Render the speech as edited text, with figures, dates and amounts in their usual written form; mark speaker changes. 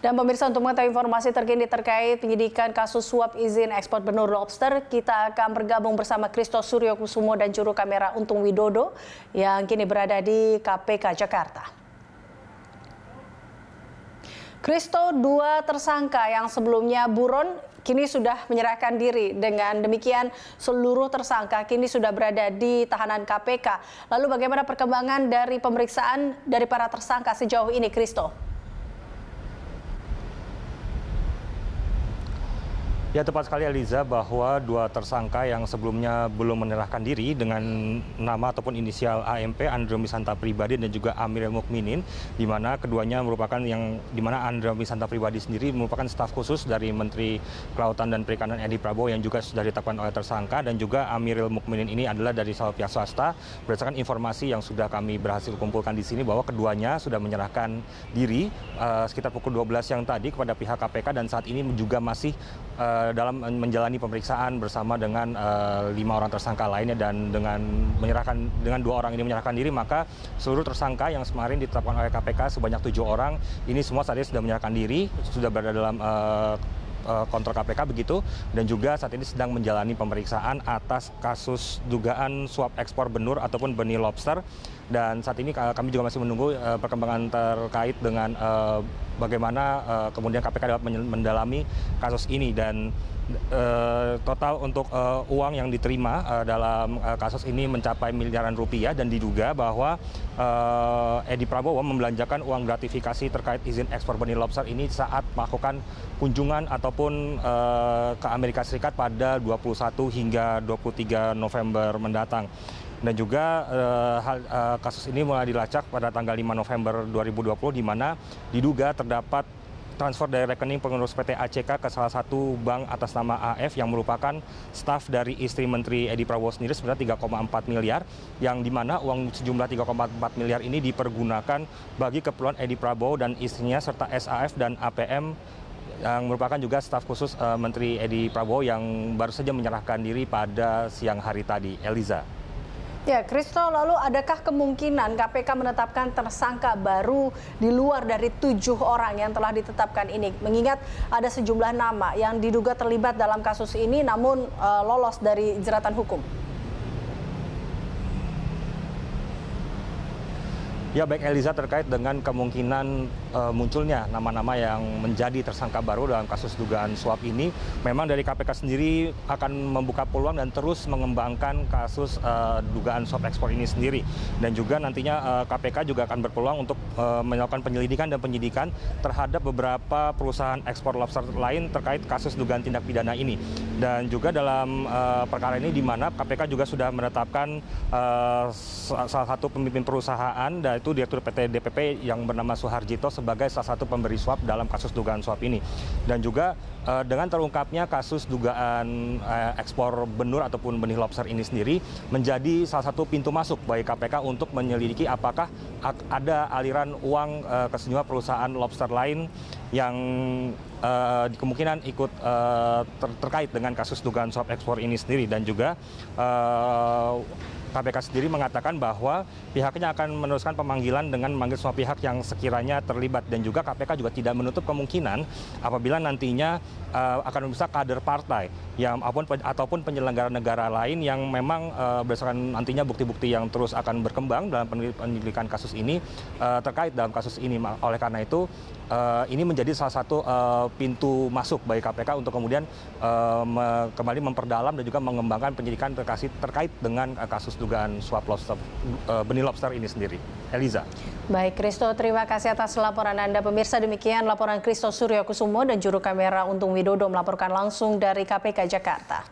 Speaker 1: Dan pemirsa, untuk mengetahui informasi terkini terkait penyidikan kasus suap izin ekspor benur lobster, kita akan bergabung bersama Christo Suryokusumo dan juru kamera Untung Widodo yang kini berada di KPK Jakarta. Christo, dua tersangka yang sebelumnya buron kini sudah menyerahkan diri. Dengan demikian seluruh tersangka kini sudah berada di tahanan KPK. Lalu bagaimana perkembangan dari pemeriksaan dari para tersangka sejauh ini, Christo?
Speaker 2: Ya, tepat sekali Eliza, bahwa dua tersangka yang sebelumnya belum menyerahkan diri dengan nama ataupun inisial AMP, Andreomi Santa Pribadi, dan juga Amiril Mukminin, di mana keduanya merupakan di mana Andreomi Santa Pribadi sendiri merupakan staf khusus dari Menteri Kelautan dan Perikanan Edi Prabowo yang juga sudah ditetapkan oleh tersangka, dan juga Amiril Mukminin ini adalah dari pihak swasta. Berdasarkan informasi yang sudah kami berhasil kumpulkan di sini, bahwa keduanya sudah menyerahkan diri sekitar pukul 12 yang tadi kepada pihak KPK, dan saat ini juga masih dalam menjalani pemeriksaan bersama dengan 5 orang tersangka lainnya. Dan dengan 2 orang ini menyerahkan diri, maka seluruh tersangka yang kemarin ditetapkan oleh KPK sebanyak 7 orang ini semua saat ini sudah menyerahkan diri, sudah berada dalam kontrol KPK begitu, dan juga saat ini sedang menjalani pemeriksaan atas kasus dugaan suap ekspor benur ataupun benih lobster. Dan saat ini kami juga masih menunggu perkembangan terkait dengan bagaimana kemudian KPK dapat mendalami kasus ini. Dan total untuk uang yang diterima dalam kasus ini mencapai miliaran rupiah, dan diduga bahwa Edi Prabowo membelanjakan uang gratifikasi terkait izin ekspor benih lobster ini saat melakukan kunjungan ataupun ke Amerika Serikat pada 21 hingga 23 November mendatang. Dan juga kasus ini mulai dilacak pada tanggal 5 November 2020, di mana diduga terdapat transfer dari rekening pengurus PT ACK ke salah satu bank atas nama AF yang merupakan staf dari istri Menteri Edi Prabowo sendiri sebenarnya 3,4 miliar, yang dimana uang sejumlah 3,4 miliar ini dipergunakan bagi keperluan Edi Prabowo dan istrinya serta SAF dan APM yang merupakan juga staf khusus Menteri Edi Prabowo yang baru saja menyerahkan diri pada siang hari tadi, Eliza.
Speaker 1: Ya, Christo, lalu adakah kemungkinan KPK menetapkan tersangka baru di luar dari 7 orang yang telah ditetapkan ini? Mengingat ada sejumlah nama yang diduga terlibat dalam kasus ini namun lolos dari jeratan hukum.
Speaker 2: Ya, baik Eliza, terkait dengan kemungkinan munculnya nama-nama yang menjadi tersangka baru dalam kasus dugaan suap ini, memang dari KPK sendiri akan membuka peluang dan terus mengembangkan kasus dugaan suap ekspor ini sendiri. Dan juga nantinya KPK juga akan berpeluang untuk melakukan penyelidikan dan penyidikan terhadap beberapa perusahaan ekspor lobster lain terkait kasus dugaan tindak pidana ini. Dan juga dalam perkara ini di mana KPK juga sudah menetapkan salah satu pemimpin perusahaan, itu Direktur PT DPP yang bernama Suharjito sebagai salah satu pemberi suap dalam kasus dugaan suap ini. Dan juga dengan terungkapnya kasus dugaan ekspor benur ataupun benih lobster ini sendiri menjadi salah satu pintu masuk bagi KPK untuk menyelidiki apakah ada aliran uang ke sejumlah perusahaan lobster lain yang kemungkinan ikut terkait dengan kasus dugaan suap ekspor ini sendiri. Dan juga KPK sendiri mengatakan bahwa pihaknya akan meneruskan pemanggilan dengan memanggil semua pihak yang sekiranya terlibat. Dan juga KPK juga tidak menutup kemungkinan apabila nantinya akan memeriksa kader partai ataupun penyelenggara negara lain yang memang berdasarkan nantinya bukti-bukti yang terus akan berkembang dalam penyelidikan kasus ini terkait dalam kasus ini. Oleh karena itu ini menjadi salah satu pintu masuk bagi KPK untuk kemudian kembali memperdalam dan juga mengembangkan penyidikan terkait dengan kasus dugaan suap benih lobster ini sendiri. Eliza.
Speaker 1: Baik, Christo, terima kasih atas laporan Anda. Pemirsa, demikian laporan Christo Suryokusumo dan juru kamera Untung Widodo melaporkan langsung dari KPK Jakarta.